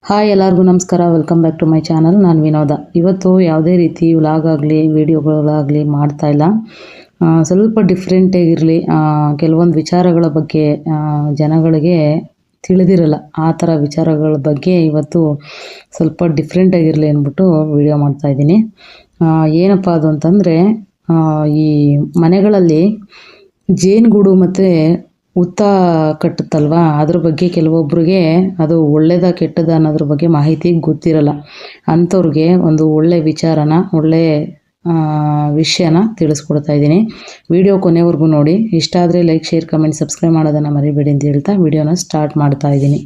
Hi ಎಲ್ಲರಿಗೂ ನಮಸ್ಕಾರ. Welcome back to my channel. ನಾನು ವಿನೋದ. ಇವತ್ತು ಯಾವುದೇ ರೀತಿ ವ್ಲಾಗ್ ಆಗಲಿ ವಿಡಿಯೋಗಳಾಗಲಿ ಮಾಡ್ತಾ ಇಲ್ಲ. ಸ್ವಲ್ಪ ಡಿಫ್ರೆಂಟಾಗಿರಲಿ, ಕೆಲವೊಂದು ವಿಚಾರಗಳ ಬಗ್ಗೆ ಜನಗಳಿಗೆ ತಿಳಿದಿರಲ್ಲ, ಆ ಥರ ವಿಚಾರಗಳ ಬಗ್ಗೆ ಇವತ್ತು ಸ್ವಲ್ಪ ಡಿಫ್ರೆಂಟಾಗಿರಲಿ ಅಂದ್ಬಿಟ್ಟು ವಿಡಿಯೋ ಮಾಡ್ತಾಯಿದ್ದೀನಿ. ಏನಪ್ಪ ಅದು ಅಂತಂದರೆ, ಈ ಮನೆಗಳಲ್ಲಿ ಜೇನುಗೂಡು ಮತ್ತು ಹುತ್ತ ಕಟ್ಟುತ್ತಲ್ವ, ಅದ್ರ ಬಗ್ಗೆ ಕೆಲವೊಬ್ಬರಿಗೆ ಅದು ಒಳ್ಳೆಯದ ಕೆಟ್ಟದ ಅನ್ನೋದ್ರ ಬಗ್ಗೆ ಮಾಹಿತಿ ಗೊತ್ತಿರಲ್ಲ. ಅಂಥವ್ರಿಗೆ ಒಂದು ಒಳ್ಳೆ ವಿಚಾರನ, ಒಳ್ಳೆ ವಿಷಯನ ತಿಳಿಸ್ಕೊಡ್ತಾ ಇದ್ದೀನಿ. ವಿಡಿಯೋ ಕೊನೆವರೆಗೂ ನೋಡಿ. ಇಷ್ಟ ಆದರೆ ಲೈಕ್, ಶೇರ್, ಕಮೆಂಟ್, ಸಬ್ಸ್ಕ್ರೈಬ್ ಮಾಡೋದನ್ನು ಮರಿಬೇಡಿ ಅಂತ ಹೇಳ್ತಾ ವಿಡಿಯೋನ ಸ್ಟಾರ್ಟ್ ಮಾಡ್ತಾ ಇದ್ದೀನಿ.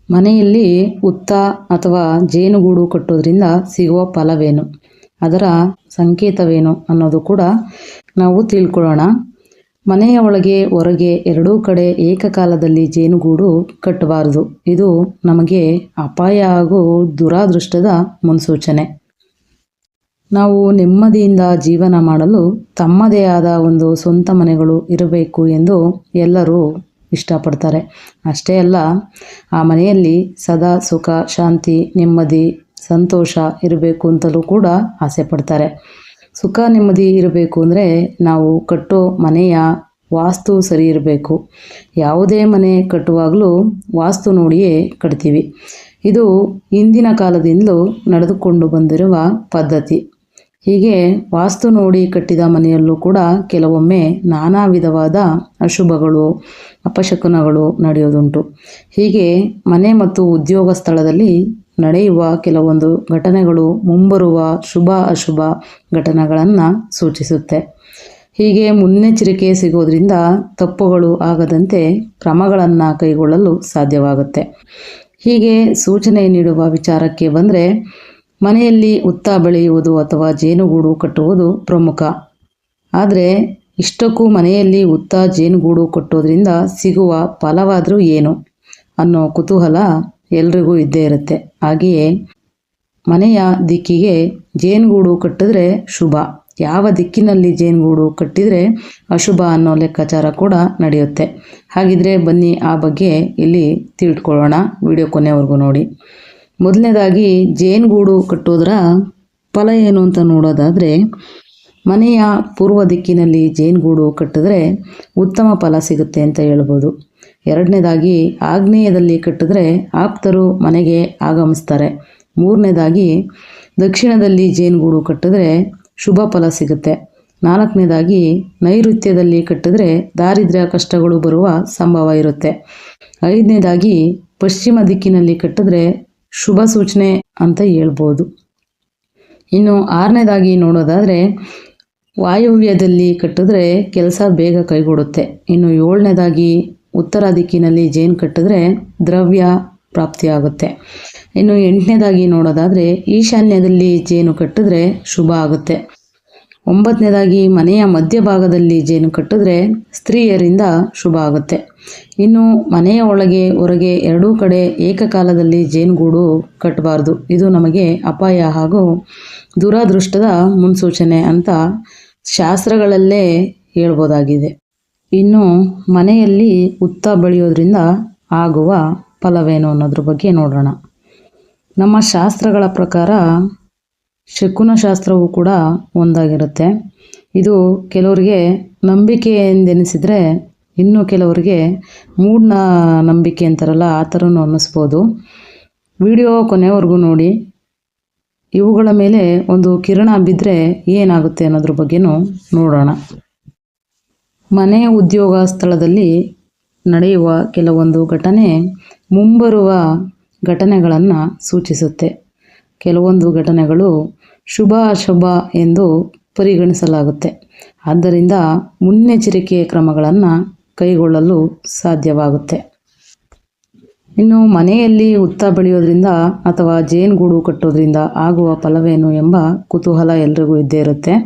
ಮನೆಯಲ್ಲಿ ಹುತ್ತ ಅಥವಾ ಜೇನುಗೂಡು ಕಟ್ಟೋದ್ರಿಂದ ಸಿಗುವ ಫಲವೇನು, ಅದರ ಸಂಕೇತವೇನು ಅನ್ನೋದು ಕೂಡ ನಾವು ತಿಳ್ಕೊಳ್ಳೋಣ. ಮನೆಯ ಒಳಗೆ ಹೊರಗೆ ಎರಡೂ ಕಡೆ ಏಕಕಾಲದಲ್ಲಿ ಜೇನುಗೂಡು ಕಟ್ಟಬಾರದು. ಇದು ನಮಗೆ ಅಪಾಯ ಹಾಗೂ ದುರಾದೃಷ್ಟದ ಮುನ್ಸೂಚನೆ. ನಾವು ನೆಮ್ಮದಿಯಿಂದ ಜೀವನ ಮಾಡಲು ತಮ್ಮದೇ ಆದ ಒಂದು ಸ್ವಂತ ಮನೆಗಳು ಇರಬೇಕು ಎಂದು ಎಲ್ಲರೂ ಇಷ್ಟಪಡ್ತಾರೆ. ಅಷ್ಟೇ ಅಲ್ಲ, ಆ ಮನೆಯಲ್ಲಿ ಸದಾ ಸುಖ, ಶಾಂತಿ, ನೆಮ್ಮದಿ, ಸಂತೋಷ ಇರಬೇಕು ಅಂತಲೂ ಕೂಡ ಆಸೆ ಪಡ್ತಾರೆ. ಸುಖ ನೆಮ್ಮದಿ ಇರಬೇಕು ಅಂದರೆ ನಾವು ಕಟ್ಟೋ ಮನೆಯ ವಾಸ್ತು ಸರಿ ಇರಬೇಕು. ಯಾವುದೇ ಮನೆ ಕಟ್ಟುವಾಗಲೂ ವಾಸ್ತು ನೋಡಿಯೇ ಕಟ್ತೀವಿ. ಇದು ಹಿಂದಿನ ಕಾಲದಿಂದಲೂ ನಡೆದುಕೊಂಡು ಬಂದಿರುವ ಪದ್ಧತಿ. ಹೀಗೆ ವಾಸ್ತು ನೋಡಿ ಕಟ್ಟಿದ ಮನೆಯಲ್ಲೂ ಕೂಡ ಕೆಲವೊಮ್ಮೆ ನಾನಾ ವಿಧವಾದ ಅಶುಭಗಳು, ಅಪಶಕುನಗಳು ನಡೆಯೋದುಂಟು. ಹೀಗೆ ಮನೆ ಮತ್ತು ಉದ್ಯೋಗ ಸ್ಥಳದಲ್ಲಿ ನಡೆಯುವ ಕೆಲವೊಂದು ಘಟನೆಗಳು ಮುಂಬರುವ ಶುಭ ಅಶುಭ ಘಟನೆಗಳನ್ನು ಸೂಚಿಸುತ್ತೆ. ಹೀಗೆ ಮುನ್ನೆಚ್ಚರಿಕೆ ಸಿಗೋದ್ರಿಂದ ತಪ್ಪುಗಳು ಆಗದಂತೆ ಕ್ರಮಗಳನ್ನು ಕೈಗೊಳ್ಳಲು ಸಾಧ್ಯವಾಗುತ್ತೆ. ಹೀಗೆ ಸೂಚನೆ ನೀಡುವ ವಿಚಾರಕ್ಕೆ ಬಂದರೆ, ಮನೆಯಲ್ಲಿ ಹುತ್ತ ಬೆಳೆಯುವುದು ಅಥವಾ ಜೇನುಗೂಡು ಕಟ್ಟುವುದು ಪ್ರಮುಖ. ಆದರೆ ಇಷ್ಟಕ್ಕೂ ಮನೆಯಲ್ಲಿ ಹುತ್ತ ಜೇನುಗೂಡು ಕಟ್ಟೋದ್ರಿಂದ ಸಿಗುವ ಫಲವಾದರೂ ಏನು ಅನ್ನೋ ಕುತೂಹಲ ಎಲ್ರಿಗೂ ಇದ್ದೇ ಇರುತ್ತೆ. ಹಾಗೆಯೇ ಮನೆಯ ದಿಕ್ಕಿಗೆ ಜೇನುಗೂಡು ಕಟ್ಟಿದ್ರೆ ಶುಭ, ಯಾವ ದಿಕ್ಕಿನಲ್ಲಿ ಜೇನುಗೂಡು ಕಟ್ಟಿದರೆ ಅಶುಭ ಅನ್ನೋ ಲೆಕ್ಕಾಚಾರ ಕೂಡ ನಡೆಯುತ್ತೆ. ಹಾಗಿದ್ರೆ ಬನ್ನಿ ಆ ಬಗ್ಗೆ ಇಲ್ಲಿ ತಿಳ್ಕೊಳ್ಳೋಣ. ವಿಡಿಯೋ ಕೊನೆವರೆಗೂ ನೋಡಿ. ಮೊದಲನೇದಾಗಿ ಜೇನುಗೂಡು ಕಟ್ಟೋದ್ರ ಫಲ ಏನು ಅಂತ ನೋಡೋದಾದರೆ, ಮನೆಯ ಪೂರ್ವ ದಿಕ್ಕಿನಲ್ಲಿ ಜೇನುಗೂಡು ಕಟ್ಟಿದ್ರೆ ಉತ್ತಮ ಫಲ ಸಿಗುತ್ತೆ ಅಂತ ಹೇಳ್ಬೋದು. ಎರಡನೇದಾಗಿ ಆಗ್ನೇಯದಲ್ಲಿ ಕಟ್ಟಿದ್ರೆ ಆಪ್ತರು ಮನೆಗೆ ಆಗಮಿಸ್ತಾರೆ. ಮೂರನೇದಾಗಿ ದಕ್ಷಿಣದಲ್ಲಿ ಜೇನುಗೂಡು ಕಟ್ಟಿದ್ರೆ ಶುಭ ಫಲ ಸಿಗುತ್ತೆ. ನಾಲ್ಕನೇದಾಗಿ ನೈಋತ್ಯದಲ್ಲಿ ಕಟ್ಟಿದ್ರೆ ದಾರಿದ್ರ್ಯ ಕಷ್ಟಗಳು ಬರುವ ಸಂಭವ ಇರುತ್ತೆ. ಐದನೇದಾಗಿ ಪಶ್ಚಿಮ ದಿಕ್ಕಿನಲ್ಲಿ ಕಟ್ಟಿದ್ರೆ ಶುಭ ಸೂಚನೆ ಅಂತ ಹೇಳ್ಬೋದು. ಇನ್ನು ಆರನೇದಾಗಿ ನೋಡೋದಾದರೆ ವಾಯುವ್ಯದಲ್ಲಿ ಕಟ್ಟಿದ್ರೆ ಕೆಲಸ ಬೇಗ ಕೈಗೂಡುತ್ತೆ. ಇನ್ನು ಏಳನೇದಾಗಿ ಉತ್ತರ ದಿಕ್ಕಿನಲ್ಲಿ ಜೇನು ಕಟ್ಟಿದ್ರೆ ದ್ರವ್ಯ ಪ್ರಾಪ್ತಿಯಾಗುತ್ತೆ. ಇನ್ನು ಎಂಟನೇದಾಗಿ ನೋಡೋದಾದರೆ ಈಶಾನ್ಯದಲ್ಲಿ ಜೇನು ಕಟ್ಟಿದ್ರೆ ಶುಭ ಆಗುತ್ತೆ. ಒಂಬತ್ತನೇದಾಗಿ ಮನೆಯ ಮಧ್ಯಭಾಗದಲ್ಲಿ ಜೇನು ಕಟ್ಟಿದ್ರೆ ಸ್ತ್ರೀಯರಿಂದ ಶುಭ ಆಗುತ್ತೆ. ಇನ್ನು ಮನೆಯ ಒಳಗೆ ಹೊರಗೆ ಎರಡೂ ಕಡೆ ಏಕಕಾಲದಲ್ಲಿ ಜೇನುಗೂಡು ಕಟ್ಟಬಾರ್ದು. ಇದು ನಮಗೆ ಅಪಾಯ ಹಾಗೂ ದುರಾದೃಷ್ಟದ ಮುನ್ಸೂಚನೆ ಅಂತ ಶಾಸ್ತ್ರಗಳಲ್ಲೇ ಹೇಳ್ಬೋದಾಗಿದೆ. ಇನ್ನು ಮನೆಯಲ್ಲಿ ಹುತ್ತ ಬೆಳೆಯೋದ್ರಿಂದ ಆಗುವ ಫಲವೇನು ಅನ್ನೋದ್ರ ಬಗ್ಗೆ ನೋಡೋಣ. ನಮ್ಮ ಶಾಸ್ತ್ರಗಳ ಪ್ರಕಾರ ಶಕುನ ಶಾಸ್ತ್ರವೂ ಕೂಡ ಒಂದಾಗಿರುತ್ತೆ. ಇದು ಕೆಲವರಿಗೆ ನಂಬಿಕೆ ಎಂದೆನಿಸಿದರೆ, ಇನ್ನು ಕೆಲವರಿಗೆ ಮೂಢ ನಂಬಿಕೆ ಅಂತಾರಲ್ಲ, ಆ ಥರನೂ ಅನ್ನಿಸ್ಬೋದು. ವಿಡಿಯೋ ಕೊನೆವರೆಗೂ ನೋಡಿ. ಇವುಗಳ ಮೇಲೆ ಒಂದು ಕಿರಣ ಬಿದ್ದರೆ ಏನಾಗುತ್ತೆ ಅನ್ನೋದ್ರ ಬಗ್ಗೆನೂ ನೋಡೋಣ. ಮನೆ ಉದ್ಯೋಗ ಸ್ಥಳದಲ್ಲಿ ನಡೆಯುವ ಕೆಲವೊಂದು ಘಟನೆ ಮುಂಬರುವ ಘಟನೆಗಳನ್ನು ಸೂಚಿಸುತ್ತೆ. ಕೆಲವೊಂದು ಘಟನೆಗಳು ಶುಭ ಅಶುಭ ಎಂದು ಪರಿಗಣಿಸಲಾಗುತ್ತೆ. ಆದ್ದರಿಂದ ಮುನ್ನೆಚ್ಚರಿಕೆ ಕ್ರಮಗಳನ್ನು ಕೈಗೊಳ್ಳಲು ಸಾಧ್ಯವಾಗುತ್ತೆ. ಇನ್ನು ಮನೆಯಲ್ಲಿ ಹುತ್ತ ಬೆಳೆಯೋದ್ರಿಂದ ಅಥವಾ ಜೇನುಗೂಡು ಕಟ್ಟೋದ್ರಿಂದ ಆಗುವ ಫಲವೇನು ಎಂಬ ಕುತೂಹಲ ಎಲ್ರಿಗೂ ಇದ್ದೇ ಇರುತ್ತೆ.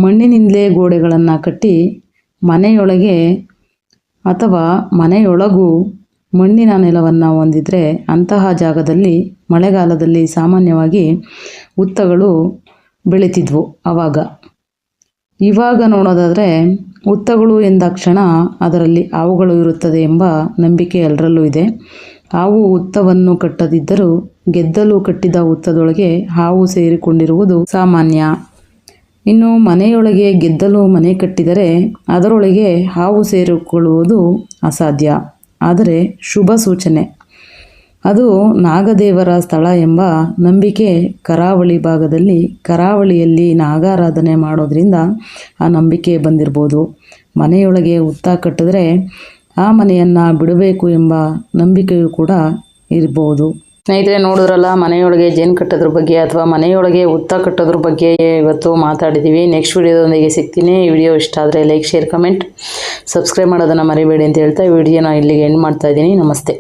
ಮಣ್ಣಿನಿಂದಲೇ ಗೋಡೆಗಳನ್ನು ಕಟ್ಟಿ ಮನೆಯೊಳಗೆ ಅಥವಾ ಮನೆಯೊಳಗೂ ಮಣ್ಣಿನ ನೆಲವನ್ನು ಹೊಂದಿದ್ರೆ ಅಂತಹ ಜಾಗದಲ್ಲಿ ಮಳೆಗಾಲದಲ್ಲಿ ಸಾಮಾನ್ಯವಾಗಿ ಹುತ್ತಗಳು ಬೆಳೀತಿದ್ವು ಆವಾಗ. ಇವಾಗ ನೋಡೋದಾದರೆ ಹುತ್ತಗಳು ಎಂದಾಕ್ಷಣ ಅದರಲ್ಲಿ ಹಾವುಗಳು ಇರುತ್ತದೆ ಎಂಬ ನಂಬಿಕೆ ಎಲ್ಲರಲ್ಲೂ ಇದೆ. ಹಾವು ಹುತ್ತವನ್ನು ಕಟ್ಟದಿದ್ದರೂ ಗೆದ್ದಲು ಕಟ್ಟಿದ ಹುತ್ತದೊಳಗೆ ಹಾವು ಸೇರಿಕೊಂಡಿರುವುದು ಸಾಮಾನ್ಯ. ಇನ್ನು ಮನೆಯೊಳಗೆ ಗೆದ್ದಲು ಮನೆ ಕಟ್ಟಿದರೆ ಅದರೊಳಗೆ ಹಾವು ಸೇರಿಕೊಳ್ಳುವುದು ಅಸಾಧ್ಯ, ಆದರೆ ಶುಭ ಸೂಚನೆ. ಅದು ನಾಗದೇವರ ಸ್ಥಳ ಎಂಬ ನಂಬಿಕೆ ಕರಾವಳಿಯಲ್ಲಿ ನಾಗಾರಾಧನೆ ಮಾಡೋದ್ರಿಂದ ಆ ನಂಬಿಕೆ ಬಂದಿರ್ಬೋದು. ಮನೆಯೊಳಗೆ ಹುತ್ತ ಕಟ್ಟಿದ್ರೆ ಆ ಮನೆಯನ್ನು ಬಿಡಬೇಕು ಎಂಬ ನಂಬಿಕೆಯೂ ಕೂಡ ಇರ್ಬೋದು. ಸ್ನೇಹಿತರೆ, ನೋಡಿದ್ರಲ್ಲ, ಮನೆಯೊಳಗೆ ಜೇನು ಕಟ್ಟೋದ್ರ ಬಗ್ಗೆ ಅಥವಾ ಮನೆಯೊಳಗೆ ಹುತ್ತ ಕಟ್ಟೋದ್ರ ಬಗ್ಗೆ ಇವತ್ತು ಮಾತಾಡಿದ್ದೀವಿ. ನೆಕ್ಸ್ಟ್ ವಿಡಿಯೋದೊಂದಿಗೆ ಸಿಗ್ತೀನಿ. ಈ ವಿಡಿಯೋ ಇಷ್ಟ ಆದರೆ ಲೈಕ್, ಶೇರ್, ಕಮೆಂಟ್, ಸಬ್ಸ್ಕ್ರೈಬ್ ಮಾಡೋದನ್ನು ಮರಿಬೇಡಿ ಅಂತ ಹೇಳ್ತಾ ವಿಡಿಯೋನ ಇಲ್ಲಿಗೆ ಎಂಡ್ ಮಾಡ್ತಾ ಇದ್ದೀನಿ. ನಮಸ್ತೆ.